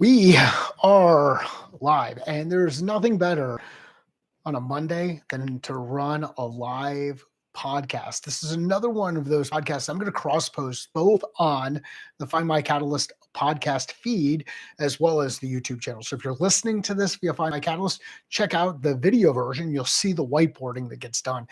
We are live, and there's nothing better on a Monday than to run a live podcast. This is another one of those podcasts I'm going to cross post both on the Find My Catalyst podcast feed as well as the YouTube channel. So if you're listening to this via Find My Catalyst, check out the video version. You'll see the whiteboarding that gets done.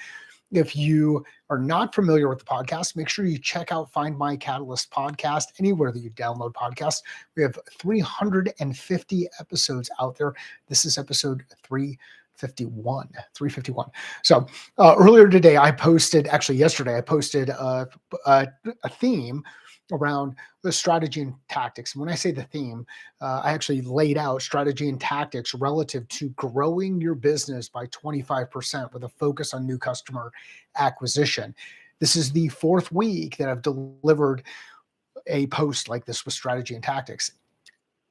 If you are not familiar with the podcast, make sure you check out Find My Catalyst podcast anywhere that you download podcasts. We have 350 episodes out there. This is episode 351. So earlier today, yesterday, I posted a theme around the strategy and tactics. And when I say the theme, I actually laid out strategy and tactics relative to growing your business by 25% with a focus on new customer acquisition. This is the fourth week that I've delivered a post like this with strategy and tactics.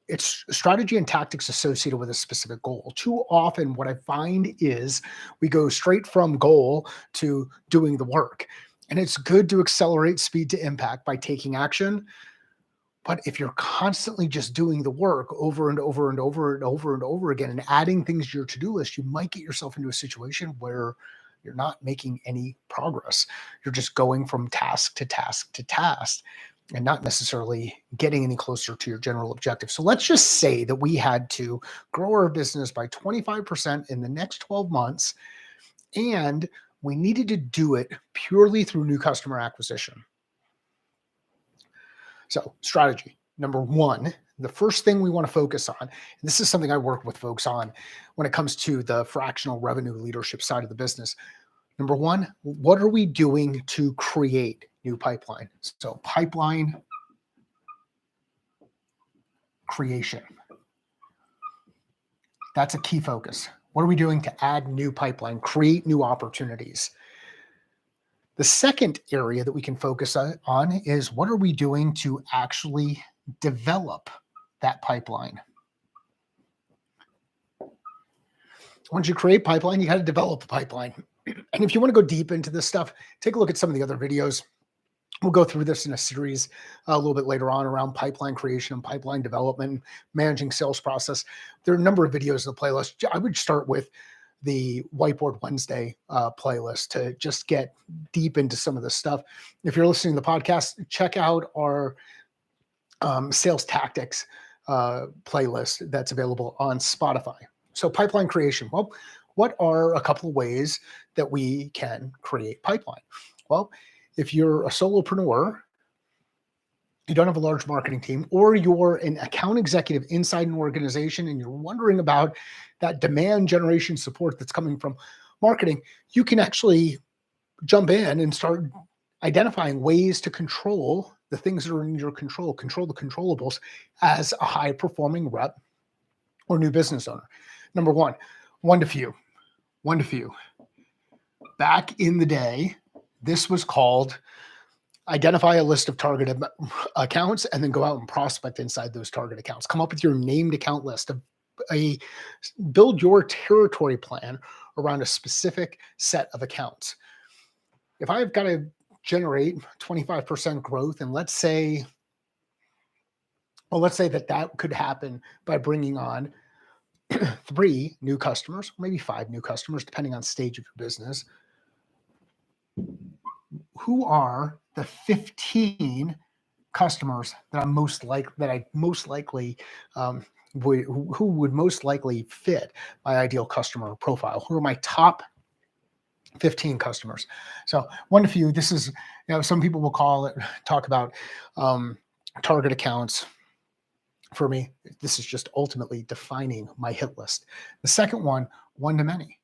It's strategy and tactics associated with a specific goal. Too often, what I find is we go straight from goal to doing the work. And it's good to accelerate speed to impact by taking action. But if you're constantly just doing the work over and over and over and over and over again and adding things to your to-do list, you might get yourself into a situation where you're not making any progress. You're just going from task to task to task and not necessarily getting any closer to your general objective. So let's just say that we had to grow our business by 25% in the next 12 months, and we needed to do it purely through new customer acquisition. So strategy, number one, the first thing we want to focus on, and this is something I work with folks on when it comes to the fractional revenue leadership side of the business. Number one, what are we doing to create new pipeline? So pipeline creation. That's a key focus. What are we doing to add new pipeline, create new opportunities? The second area that we can focus on is what are we doing to actually develop that pipeline? Once you create pipeline, you got to develop the pipeline. And if you want to go deep into this stuff, take a look at some of the other videos. We'll go through this in a series a little bit later on around pipeline creation and pipeline development, managing sales process. There are a number of videos in the playlist. I would start with the Whiteboard Wednesday playlist to just get deep into some of this stuff. If you're listening to the podcast, check out our sales tactics playlist that's available on Spotify. So pipeline creation. Well, what are a couple of ways that we can create pipeline? Well, if you're a solopreneur, you don't have a large marketing team, or you're an account executive inside an organization and you're wondering about that demand generation support that's coming from marketing, you can actually jump in and start identifying ways to control the things that are in your control the controllables as a high performing rep or new business owner. Number one to few. Back in the day, this was called identify a list of target accounts and then go out and prospect inside those target accounts. Come up with your named account list, build your territory plan around a specific set of accounts. If I've got to generate 25% growth, and let's say that could happen by bringing on 3 new customers, maybe 5 new customers, depending on stage of your business. Who are the 15 customers that who would most likely fit my ideal customer profile? Who are my top 15 customers? So one to few, this is, some people will talk about target accounts. For me, this is just ultimately defining my hit list. The second one to many.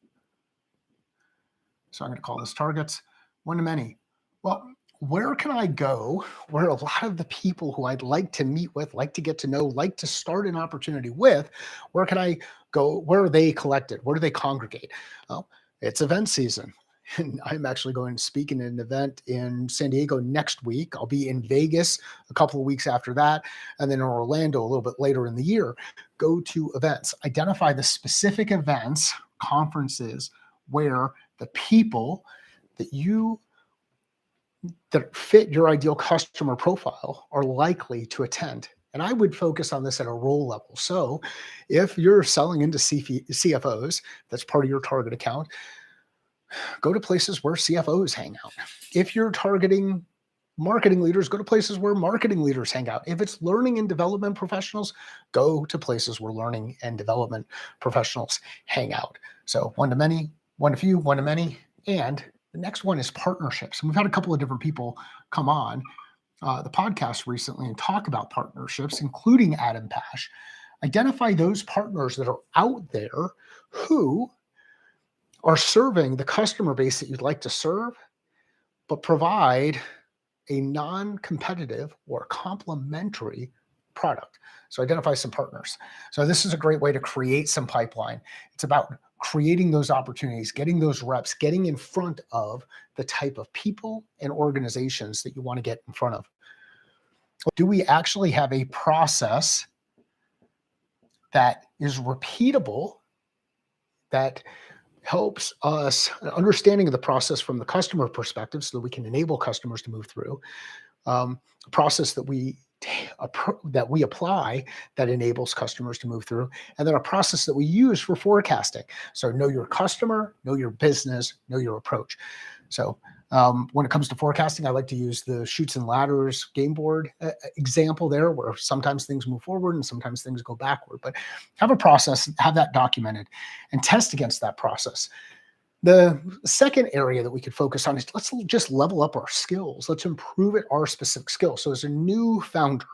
So I'm going to call this targets, one to many. Well, where can I go where a lot of the people who I'd like to meet with, like to get to know, like to start an opportunity with, where can I go? Where are they collected? Where do they congregate? Well, it's event season. And I'm actually going to speak in an event in San Diego next week. I'll be in Vegas a couple of weeks after that, and then in Orlando a little bit later in the year. Go to events. Identify the specific events, conferences, where the people that fit your ideal customer profile are likely to attend And I would focus on this at a role level. So if you're selling into CFOs, that's part of your target account, go to places where CFOs hang out. If you're targeting marketing leaders, go to places where marketing leaders hang out. If it's learning and development professionals, go to places where learning and development professionals hang out. So one to many, one to few, one to many. And the next one is partnerships. And we've had a couple of different people come on the podcast recently and talk about partnerships, including Adam Pash. Identify those partners that are out there who are serving the customer base that you'd like to serve, but provide a non-competitive or complementary product. So identify some partners. So this is a great way to create some pipeline. It's about creating those opportunities, getting those reps, getting in front of the type of people and organizations that you want to get in front of. Do we actually have a process that is repeatable, that helps us understanding of the process from the customer perspective so that we can enable customers to move through, a process that we apply that enables customers to move through, and then a process that we use for forecasting. So know your customer, know your business, know your approach. So when it comes to forecasting, I like to use the chutes and ladders game board example there, where sometimes things move forward and sometimes things go backward. But have a process, have that documented, and test against that process. The second area that we could focus on is let's just level up our skills. Let's improve at our specific skills. So as a new founder,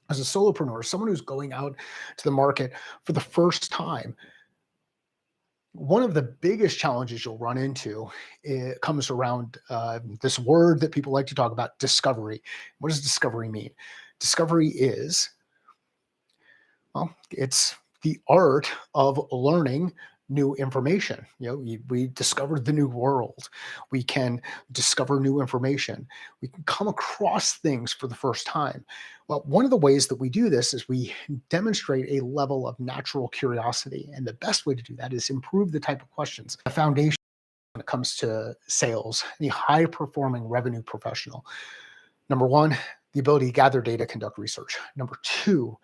as a solopreneur, someone who's going out to the market for the first time, one of the biggest challenges you'll run into comes around this word that people like to talk about, discovery. What does discovery mean? Discovery is, well, it's the art of learning new information. We discovered the new world. We can discover new information. We can come across things for the first time. Well, one of the ways that we do this is we demonstrate a level of natural curiosity. And the best way to do that is improve the type of questions. The foundation when it comes to sales, any high performing revenue professional. Number one, the ability to gather data, conduct research. Number two,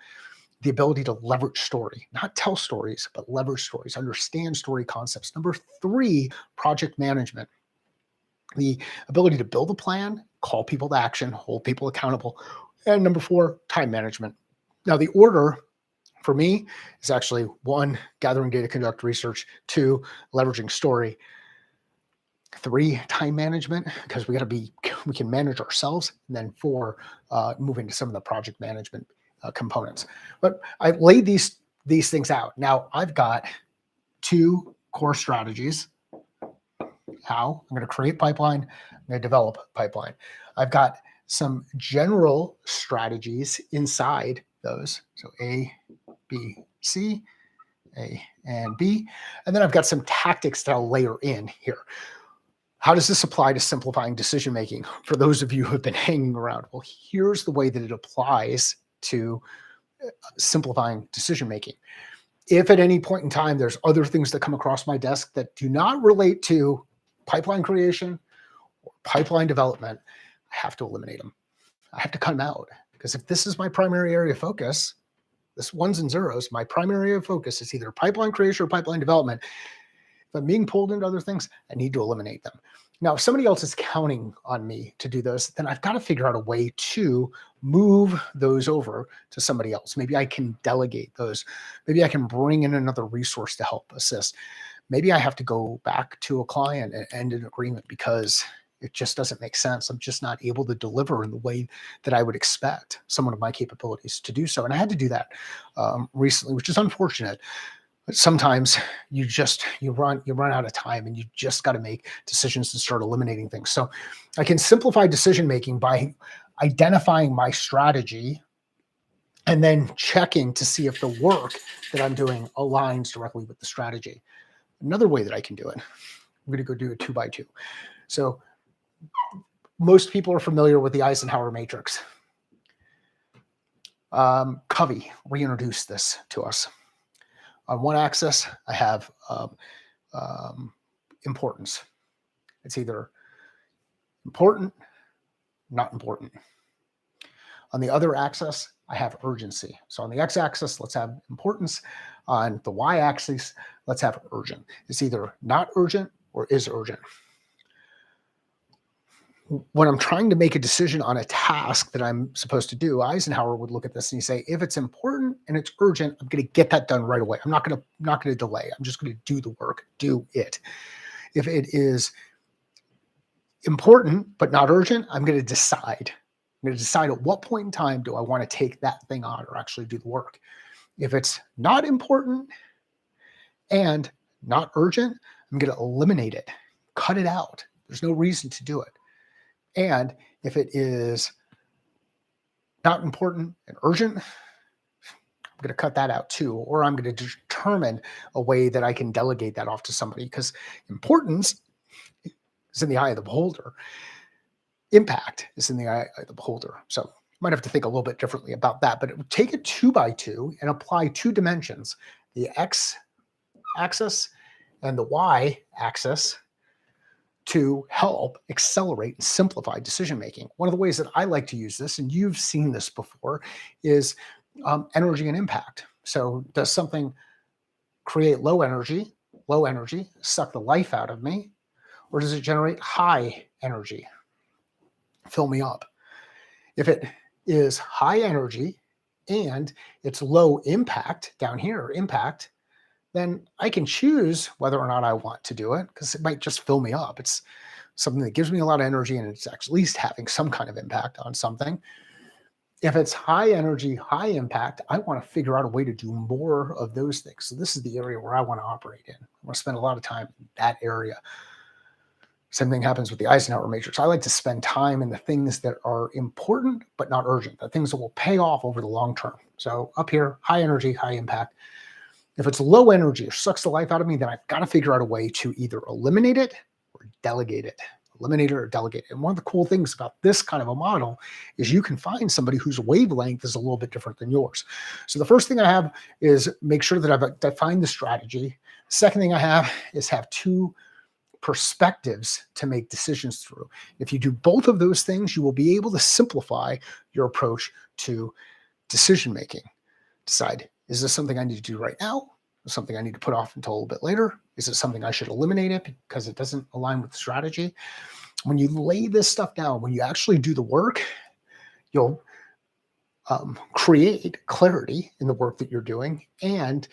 the ability to leverage story, not tell stories, but leverage stories, understand story concepts. Number three, project management, the ability to build a plan, call people to action, hold people accountable. And number four, time management. Now, the order for me is actually one, gathering data, conduct research, two, leveraging story, three, time management, because we can manage ourselves, and then four, moving to some of the project management components. But I laid these things out. Now I've got two core strategies. How I'm going to create pipeline, I'm going to develop pipeline. I've got some general strategies inside those. So A, B, C, A, and B. And then I've got some tactics that I'll layer in here. How does this apply to simplifying decision-making? For those of you who have been hanging around, well, here's the way that it applies to simplifying decision-making. If at any point in time, there's other things that come across my desk that do not relate to pipeline creation or pipeline development, I have to eliminate them. I have to cut them out, because if this is my primary area of focus, this ones and zeros, my primary area of focus is either pipeline creation or pipeline development. If I'm being pulled into other things, I need to eliminate them. Now, if somebody else is counting on me to do those, then I've got to figure out a way to move those over to somebody else. Maybe I can delegate those. Maybe I can bring in another resource to help assist. Maybe I have to go back to a client and end an agreement because it just doesn't make sense. I'm just not able to deliver in the way that I would expect someone of my capabilities to do so. And I had to do that recently, which is unfortunate. But sometimes you run out of time, and you just got to make decisions and start eliminating things. So I can simplify decision making by identifying my strategy and then checking to see if the work that I'm doing aligns directly with the strategy. Another way that I can do it, I'm going to go do a 2x2. So most people are familiar with the Eisenhower matrix. Covey reintroduced this to us. On one axis, I have importance. It's either important, not important. On the other axis, I have urgency. So on the x-axis, let's have importance. On the y-axis, let's have urgent. It's either not urgent or is urgent. When I'm trying to make a decision on a task that I'm supposed to do, Eisenhower would look at this and he'd say, if it's important and it's urgent, I'm going to get that done right away. I'm not going to delay. I'm just going to do the work, do it. If it is important but not urgent, I'm going to decide. I'm going to decide at what point in time do I want to take that thing on or actually do the work. If it's not important and not urgent, I'm going to eliminate it, cut it out. There's no reason to do it. And if it is not important and urgent, I'm going to cut that out too, or I'm going to determine a way that I can delegate that off to somebody, because importance is in the eye of the beholder. Impact is in the eye of the beholder. So you might have to think a little bit differently about that, but it would take a 2x2 and apply 2 dimensions, the x-axis and the y-axis, to help accelerate and simplify decision-making. One of the ways that I like to use this, and you've seen this before, is energy and impact. So does something create low energy, suck the life out of me, or does it generate high energy, fill me up? If it is high energy and it's low impact, down here, impact, then I can choose whether or not I want to do it, because it might just fill me up. It's something that gives me a lot of energy and it's at least having some kind of impact on something. If it's high energy, high impact, I want to figure out a way to do more of those things. So this is the area where I want to operate in. I want to spend a lot of time in that area. Same thing happens with the Eisenhower matrix. I like to spend time in the things that are important but not urgent, the things that will pay off over the long term. So up here, high energy, high impact. If it's low energy or sucks the life out of me, then I've got to figure out a way to either eliminate it or delegate it. Eliminate it or delegate it. And one of the cool things about this kind of a model is you can find somebody whose wavelength is a little bit different than yours. So the first thing I have is make sure that I've defined the strategy. Second thing I have is have 2 perspectives to make decisions through. If you do both of those things, you will be able to simplify your approach to decision making. Decide, is this something I need to do right now? Something I need to put off until a little bit later? Is it something I should eliminate it because it doesn't align with the strategy? When you lay this stuff down, when you actually do the work, you'll create clarity in the work that you're doing and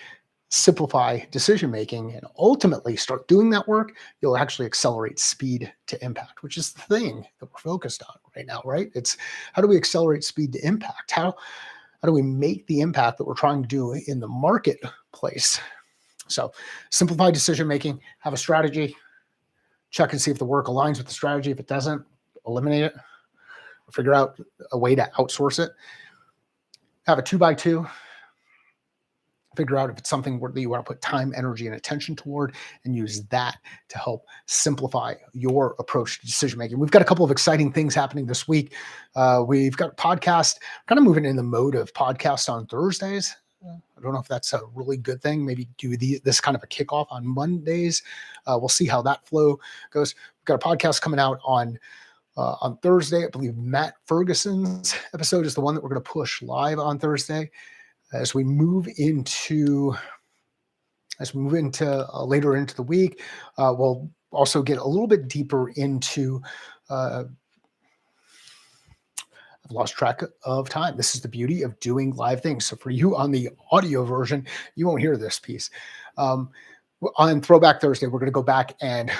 simplify decision making, and ultimately start doing that work. You'll actually accelerate speed to impact, which is the thing that we're focused on right now, right? It's how do we accelerate speed to impact? How do we make the impact that we're trying to do in the marketplace? So simplify decision making, have a strategy, check and see if the work aligns with the strategy. If it doesn't, eliminate it, or figure out a way to outsource it. Have a 2x2. Figure out if it's something that you want to put time, energy, and attention toward, and use that to help simplify your approach to decision making. We've got a couple of exciting things happening this week. We've got a podcast, kind of moving in the mode of podcast on Thursdays. I don't know if that's a really good thing. Maybe do this kind of a kickoff on Mondays. We'll see how that flow goes. We've got a podcast coming out on Thursday. I believe Matt Ferguson's episode is the one that we're going to push live on Thursday. As we move into later into the week, we'll also get a little bit deeper into. I've lost track of time. This is the beauty of doing live things. So for you on the audio version, you won't hear this piece. On Throwback Thursday, we're going to go back and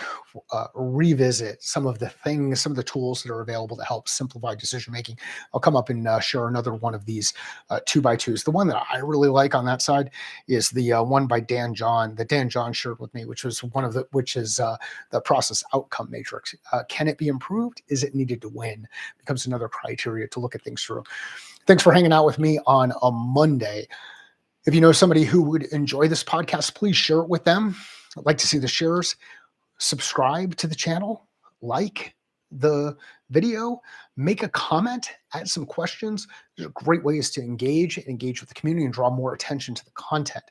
revisit some of the things, some of the tools that are available to help simplify decision making. I'll come up and share another one of these 2x2s. The one that I really like on that side is the one by Dan John that Dan John shared with me, which is the process outcome matrix. Can it be improved? Is it needed to win? Becomes another criteria to look at things through. Thanks for hanging out with me on a Monday. If you know somebody who would enjoy this podcast, please share it with them. I'd like to see the shares. Subscribe to the channel, like the video, make a comment, add some questions. These are great ways to engage with the community and draw more attention to the content.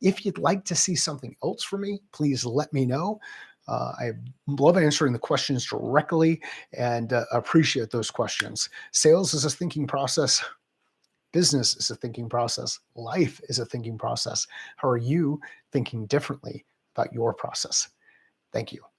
If you'd like to see something else from me, please let me know. I love answering the questions directly and appreciate those questions. Sales is a thinking process. Business is a thinking process. Life is a thinking process. How are you thinking differently about your process? Thank you.